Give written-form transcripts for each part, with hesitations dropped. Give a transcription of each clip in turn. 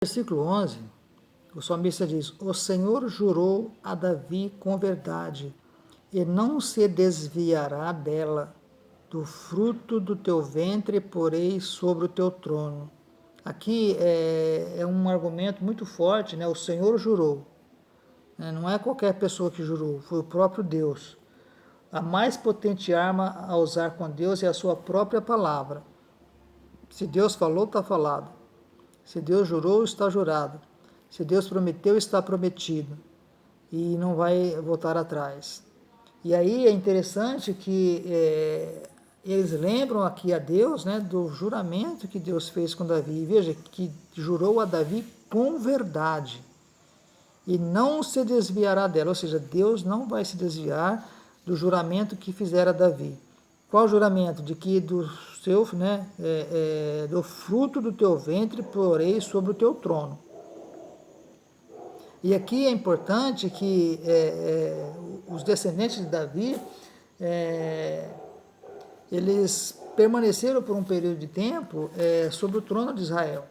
Versículo 11, o salmista diz: O Senhor jurou a Davi com verdade, e não se desviará dela. Do fruto do teu ventre porei sobre o teu trono. Aqui é um argumento muito forte, né? O Senhor jurou. Né? Não é qualquer pessoa que jurou, foi o próprio Deus. A mais potente arma a usar com Deus é a sua própria palavra. Se Deus falou, está falado. Se Deus jurou, está jurado. Se Deus prometeu, está prometido. E não vai voltar atrás. E aí é interessante que eles lembram aqui a Deus, né, do juramento que Deus fez com Davi. E veja que jurou a Davi com verdade. E não se desviará dela. Ou seja, Deus não vai se desviar do juramento que fizera Davi. Qual juramento? De que do seu, né, do fruto do teu ventre porei sobre o teu trono. E aqui é importante que os descendentes de Davi, eles permaneceram por um período de tempo sobre o trono de Israel.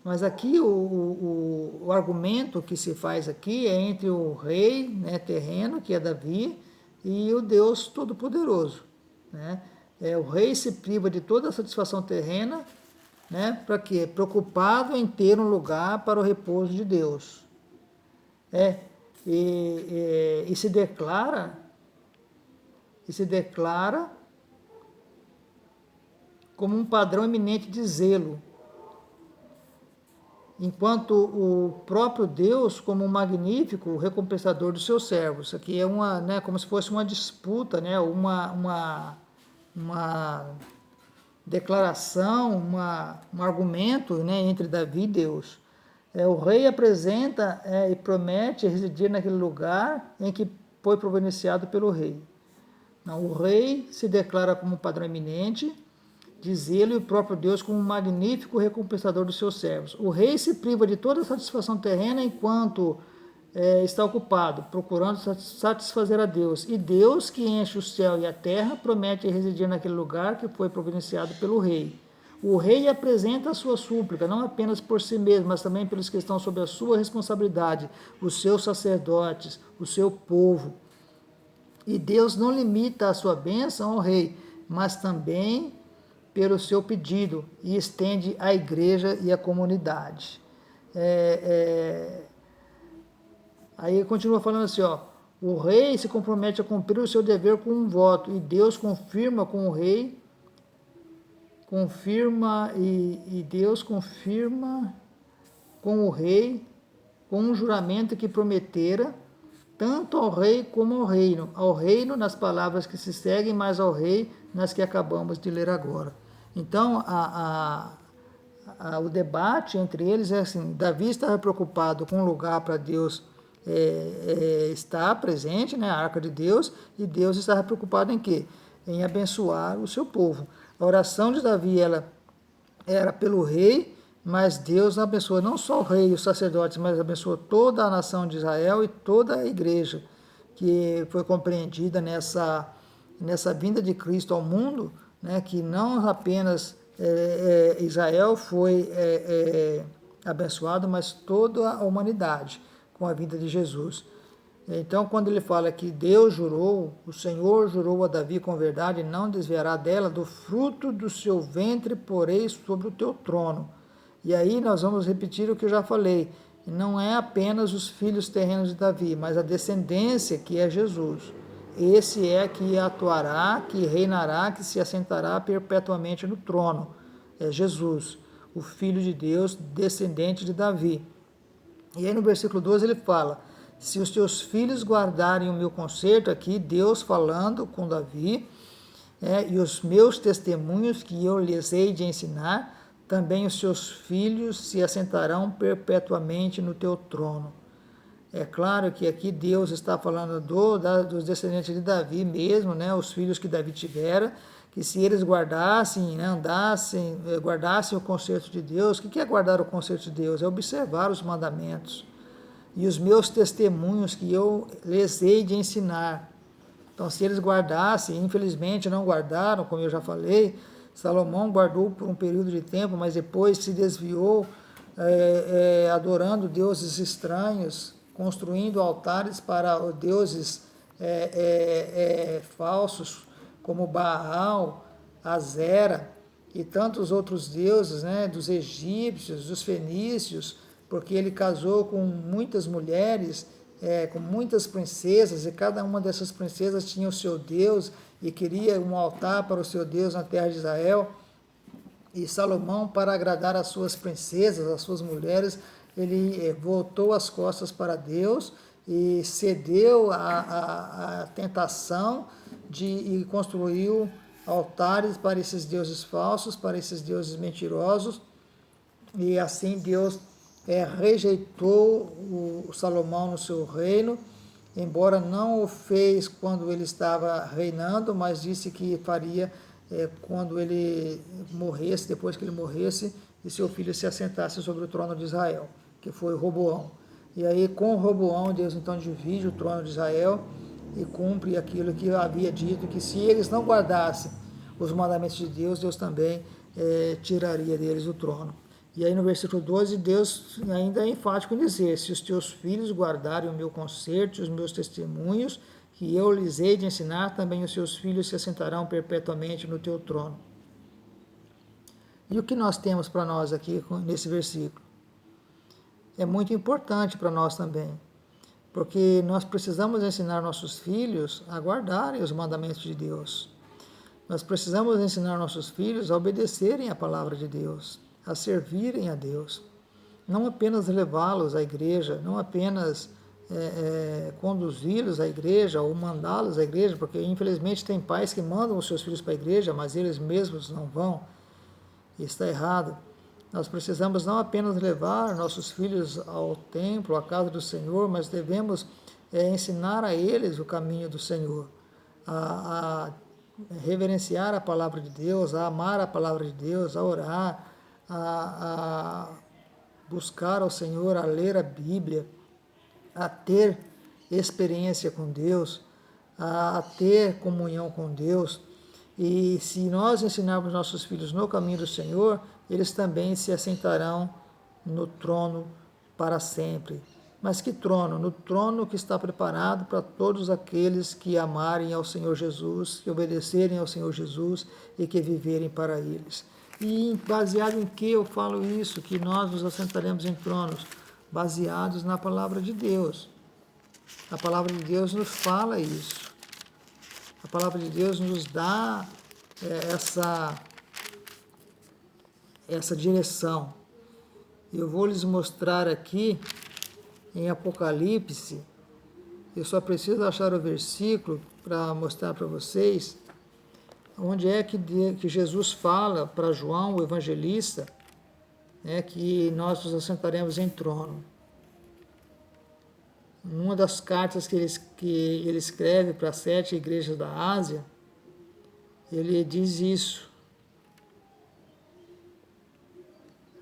Mas aqui o argumento que se faz aqui é entre o rei, né, terreno, que é Davi, e o Deus Todo-Poderoso. Né? O rei se priva de toda a satisfação terrena, né, para quê? Preocupado em ter um lugar para o repouso de Deus. E se declara como um padrão eminente de zelo, enquanto o próprio Deus como um magnífico recompensador dos seus servos. Isso aqui é uma, né, como se fosse uma disputa, né, uma declaração, um argumento, né, entre Davi e Deus. O rei apresenta e promete residir naquele lugar em que foi providenciado pelo rei. Não, o rei se declara como um padrão eminente, diz ele, e o próprio Deus como um magnífico recompensador dos seus servos. O rei se priva de toda a satisfação terrena enquanto está ocupado, procurando satisfazer a Deus. E Deus, que enche o céu e a terra, promete residir naquele lugar que foi providenciado pelo rei. O rei apresenta a sua súplica, não apenas por si mesmo, mas também pelos que estão sob a sua responsabilidade, os seus sacerdotes, o seu povo. E Deus não limita a sua bênção ao rei, mas também pelo seu pedido, e estende à igreja e à comunidade. Aí continua falando assim, ó, o rei se compromete a cumprir o seu dever com um voto, e Deus confirma com o rei, Deus confirma com o rei, com um juramento que prometera, tanto ao rei como ao reino nas palavras que se seguem, mas ao rei nas que acabamos de ler agora. Então, o debate entre eles é assim, Davi estava preocupado com o lugar para Deus estar presente, né, a arca de Deus, e Deus estava preocupado em quê? Em abençoar o seu povo. A oração de Davi era pelo rei, mas Deus abençoa não só o rei e os sacerdotes, mas abençoa toda a nação de Israel e toda a igreja que foi compreendida nessa vinda de Cristo ao mundo, né, que não apenas Israel foi abençoado, mas toda a humanidade com a vinda de Jesus. Então, quando ele fala que Deus jurou, o Senhor jurou a Davi com verdade, não desviará dela, do fruto do seu ventre porei sobre o teu trono. E aí nós vamos repetir o que eu já falei. Não é apenas os filhos terrenos de Davi, mas a descendência que é Jesus. Esse é que atuará, que reinará, que se assentará perpetuamente no trono. É Jesus, o Filho de Deus, descendente de Davi. E aí no versículo 12 ele fala, se os teus filhos guardarem o meu conserto, aqui Deus falando com Davi, e os meus testemunhos que eu lhes hei de ensinar, também os seus filhos se assentarão perpetuamente no teu trono. É claro que aqui Deus está falando dos descendentes de Davi mesmo, né, os filhos que Davi tivera, que se eles guardassem, né, guardassem o concerto de Deus. O que é guardar o concerto de Deus? É observar os mandamentos. E os meus testemunhos que eu lhes hei de ensinar. Então, se eles guardassem, infelizmente não guardaram, como eu já falei, Salomão guardou por um período de tempo, mas depois se desviou adorando deuses estranhos, construindo altares para deuses falsos, como Baal, Azera e tantos outros deuses, né, dos egípcios, dos fenícios, porque ele casou com muitas mulheres, com muitas princesas, e cada uma dessas princesas tinha o seu Deus e queria um altar para o seu Deus na terra de Israel. E Salomão, para agradar as suas princesas, as suas mulheres, ele voltou as costas para Deus e cedeu à tentação e construiu altares para esses deuses falsos, para esses deuses mentirosos, e assim Deus rejeitou o Salomão no seu reino, embora não o fez quando ele estava reinando, mas disse que faria quando ele morresse, depois que ele morresse, e seu filho se assentasse sobre o trono de Israel, que foi Roboão. E aí, com Roboão, Deus então divide o trono de Israel e cumpre aquilo que havia dito, que se eles não guardassem os mandamentos de Deus, Deus também tiraria deles o trono. E aí no versículo 12, Deus ainda é enfático em dizer: se os teus filhos guardarem o meu concerto e os meus testemunhos, que eu lhes hei de ensinar, também os seus filhos se assentarão perpetuamente no teu trono. E o que nós temos para nós aqui nesse versículo? É muito importante para nós também, porque nós precisamos ensinar nossos filhos a guardarem os mandamentos de Deus. Nós precisamos ensinar nossos filhos a obedecerem a palavra de Deus, a servirem a Deus. Não apenas levá-los à igreja, não apenas conduzi-los à igreja ou mandá-los à igreja, porque infelizmente tem pais que mandam os seus filhos para a igreja, mas eles mesmos não vão. Isso está errado. Nós precisamos não apenas levar nossos filhos ao templo, à casa do Senhor, mas devemos ensinar a eles o caminho do Senhor, a reverenciar a palavra de Deus, a amar a palavra de Deus, a orar, a buscar ao Senhor, a ler a Bíblia, a ter experiência com Deus, a ter comunhão com Deus. E se nós ensinarmos nossos filhos no caminho do Senhor, eles também se assentarão no trono para sempre. Mas que trono? No trono que está preparado para todos aqueles que amarem ao Senhor Jesus, que obedecerem ao Senhor Jesus e que viverem para eles. E baseado em que eu falo isso? Que nós nos assentaremos em tronos? Baseados na palavra de Deus. A palavra de Deus nos fala isso. A palavra de Deus nos dá essa direção. Eu vou lhes mostrar aqui em Apocalipse. Eu só preciso achar o versículo para mostrar para vocês onde é que Jesus fala para João, o evangelista, que nós nos assentaremos em trono. Numa das cartas que ele escreve para 7 igrejas da Ásia, ele diz isso.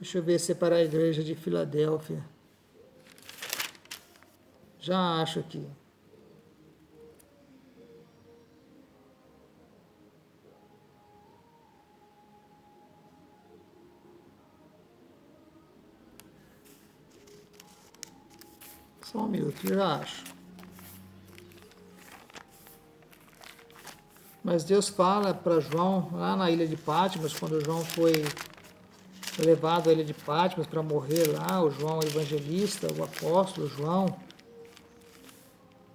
Deixa eu ver se é para a igreja de Filadélfia. Já acho aqui. Só um minuto, já acho. Mas Deus fala para João, lá na ilha de Patmos, quando João foi levado à ilha de Patmos para morrer lá, o João evangelista, o apóstolo João,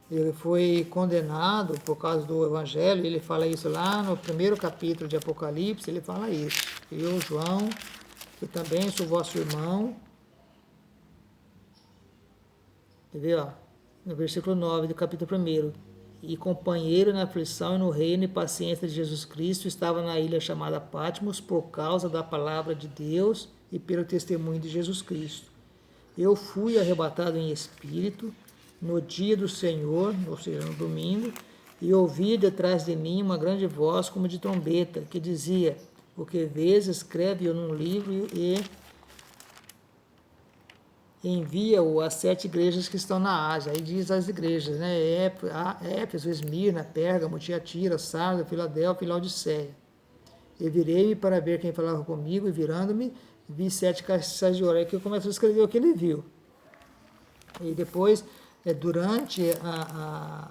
ele foi condenado por causa do evangelho, ele fala isso lá no primeiro capítulo de Apocalipse, ele fala isso. Eu, João, que também sou vosso irmão, entendeu? No versículo 9 do capítulo 1. E companheiro na aflição e no reino e paciência de Jesus Cristo, estava na ilha chamada Patmos por causa da palavra de Deus e pelo testemunho de Jesus Cristo. Eu fui arrebatado em espírito no dia do Senhor, ou seja, no domingo, e ouvi detrás de mim uma grande voz como de trombeta, que dizia: o que vês, escreve-o num livro e envia-o às 7 igrejas que estão na Ásia. Aí diz as igrejas, Éfeso, Esmirna, Pérgamo, Tiatira, Sardes, Filadélfia e Laodiceia. E virei-me para ver quem falava comigo, e virando-me, vi 7 castiçais de ouro. Aí que começou a escrever o que ele viu. E depois, durante a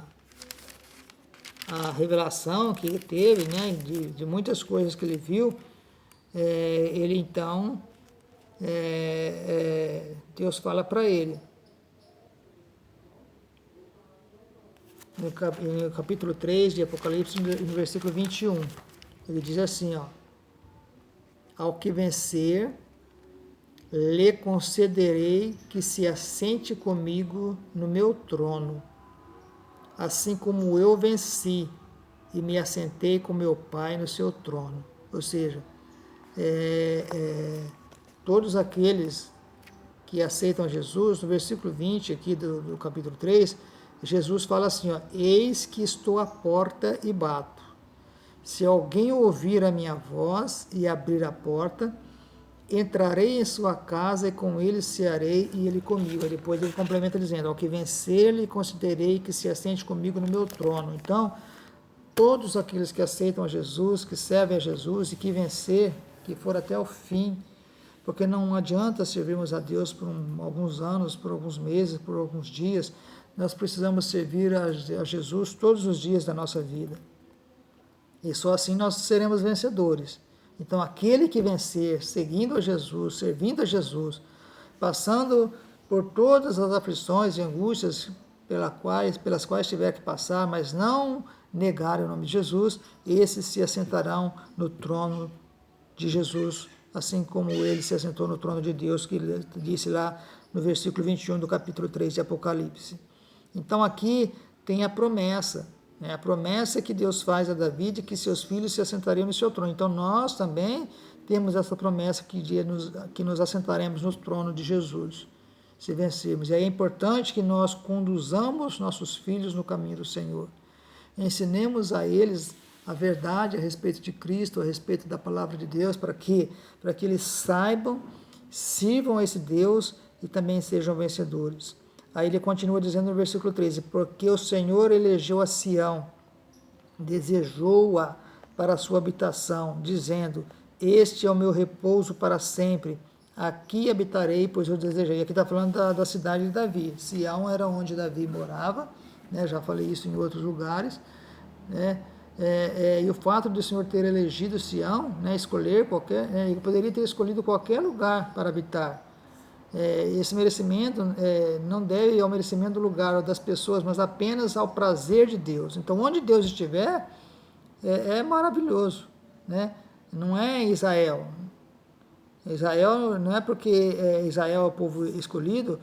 revelação que ele teve, né, de muitas coisas que ele viu, ele então, Deus fala para ele, no capítulo 3 de Apocalipse, no versículo 21, ele diz assim, ó, ao que vencer, lhe concederei que se assente comigo no meu trono, assim como eu venci e me assentei com meu Pai no seu trono. Ou seja, todos aqueles que aceitam Jesus, no versículo 20 aqui do capítulo 3, Jesus fala assim, ó, eis que estou à porta e bato. Se alguém ouvir a minha voz e abrir a porta, entrarei em sua casa e com ele cearei e ele comigo. Aí depois ele complementa dizendo, ao que vencer, lhe considerei que se assente comigo no meu trono. Então, todos aqueles que aceitam a Jesus, que servem a Jesus e que vencer, que for até o fim, porque não adianta servirmos a Deus por alguns anos, por alguns meses, por alguns dias, nós precisamos servir a Jesus todos os dias da nossa vida. E só assim nós seremos vencedores. Então, aquele que vencer, seguindo a Jesus, servindo a Jesus, passando por todas as aflições e angústias pelas quais tiver que passar, mas não negar o nome de Jesus, esses se assentarão no trono de Jesus, assim como ele se assentou no trono de Deus, que ele disse lá no versículo 21 do capítulo 3 de Apocalipse. Então, aqui tem a promessa. A promessa que Deus faz a Davi de que seus filhos se assentariam no seu trono. Então, nós também temos essa promessa que nos assentaremos no trono de Jesus, se vencermos. E aí é importante que nós conduzamos nossos filhos no caminho do Senhor. Ensinemos a eles a verdade a respeito de Cristo, a respeito da palavra de Deus, para que eles saibam, sirvam a esse Deus e também sejam vencedores. Aí ele continua dizendo no versículo 13, porque o Senhor elegeu a Sião, desejou-a para a sua habitação, dizendo, este é o meu repouso para sempre, aqui habitarei, pois eu desejei. Aqui está falando da cidade de Davi. Sião era onde Davi morava, né? Já falei isso em outros lugares, né? E o fato do Senhor ter elegido Sião, né? Escolher ele poderia ter escolhido qualquer lugar para habitar. Esse merecimento não deve ao merecimento do lugar ou das pessoas, mas apenas ao prazer de Deus. Então, onde Deus estiver, é maravilhoso, né? Não é Israel. Israel não é porque Israel é o povo escolhido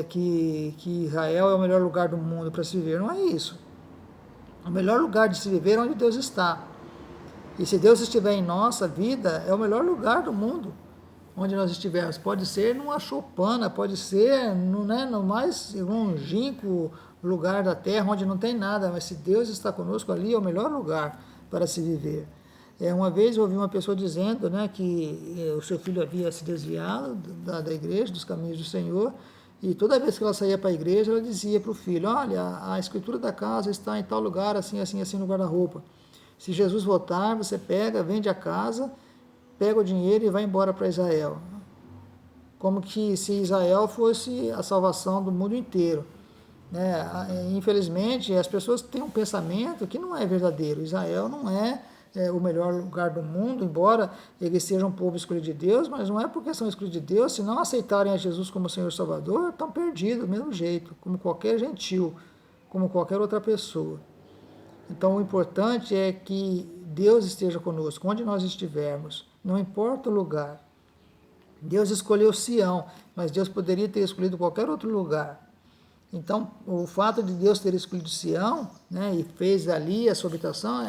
que Israel é o melhor lugar do mundo para se viver. Não é isso. O melhor lugar de se viver é onde Deus está. E se Deus estiver em nossa vida, é o melhor lugar do mundo. Onde nós estivermos, pode ser numa choupana, pode ser no mais longínquo lugar da terra, onde não tem nada, mas se Deus está conosco, ali é o melhor lugar para se viver. Uma vez eu ouvi uma pessoa dizendo, né, que o seu filho havia se desviado da igreja, dos caminhos do Senhor, e toda vez que ela saía para a igreja, ela dizia para o filho, olha, a escritura da casa está em tal lugar, assim, assim, assim, no guarda-roupa. Se Jesus voltar, você pega, vende a casa, pega o dinheiro e vai embora para Israel. Como que se Israel fosse a salvação do mundo inteiro. Infelizmente, as pessoas têm um pensamento que não é verdadeiro. Israel não é o melhor lugar do mundo, embora eles sejam um povo escolhido de Deus, mas não é porque são escolhidos de Deus, se não aceitarem a Jesus como Senhor e Salvador, estão perdidos do mesmo jeito, como qualquer gentil, como qualquer outra pessoa. Então, o importante é que Deus esteja conosco, onde nós estivermos. Não importa o lugar. Deus escolheu Sião, mas Deus poderia ter escolhido qualquer outro lugar. Então, o fato de Deus ter escolhido Sião, né, e fez ali a sua habitação,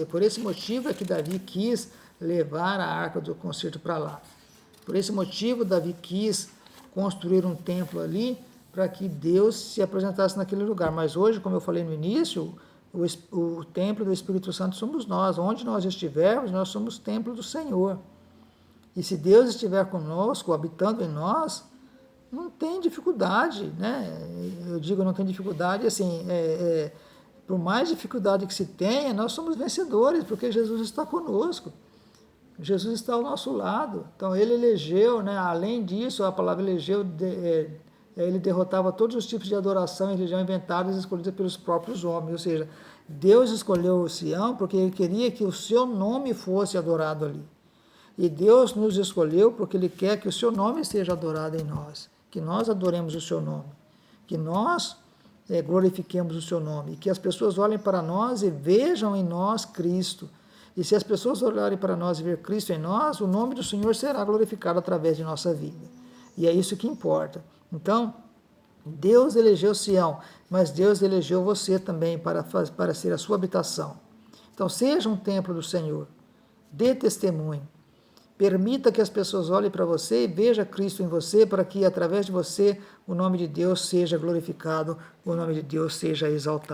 por esse motivo é que Davi quis levar a arca do concerto para lá. Por esse motivo, Davi quis construir um templo ali, para que Deus se apresentasse naquele lugar. Mas hoje, como eu falei no início, o templo do Espírito Santo somos nós. Onde nós estivermos, nós somos templo do Senhor. E se Deus estiver conosco, habitando em nós, não tem dificuldade, né? Eu digo não tem dificuldade, assim, por mais dificuldade que se tenha, nós somos vencedores, porque Jesus está conosco. Jesus está ao nosso lado. Então ele elegeu, né? Além disso, a palavra elegeu, ele derrotava todos os tipos de adoração e religião inventadas e escolhidas pelos próprios homens. Ou seja, Deus escolheu Sião porque ele queria que o seu nome fosse adorado ali. E Deus nos escolheu porque ele quer que o seu nome seja adorado em nós, que nós adoremos o seu nome, que nós glorifiquemos o seu nome, e que as pessoas olhem para nós e vejam em nós Cristo. E se as pessoas olharem para nós e ver Cristo em nós, o nome do Senhor será glorificado através de nossa vida. E é isso que importa. Então, Deus elegeu Sião, mas Deus elegeu você também para ser a sua habitação. Então, seja um templo do Senhor. Dê testemunho. Permita que as pessoas olhem para você e vejam Cristo em você, para que através de você o nome de Deus seja glorificado, o nome de Deus seja exaltado.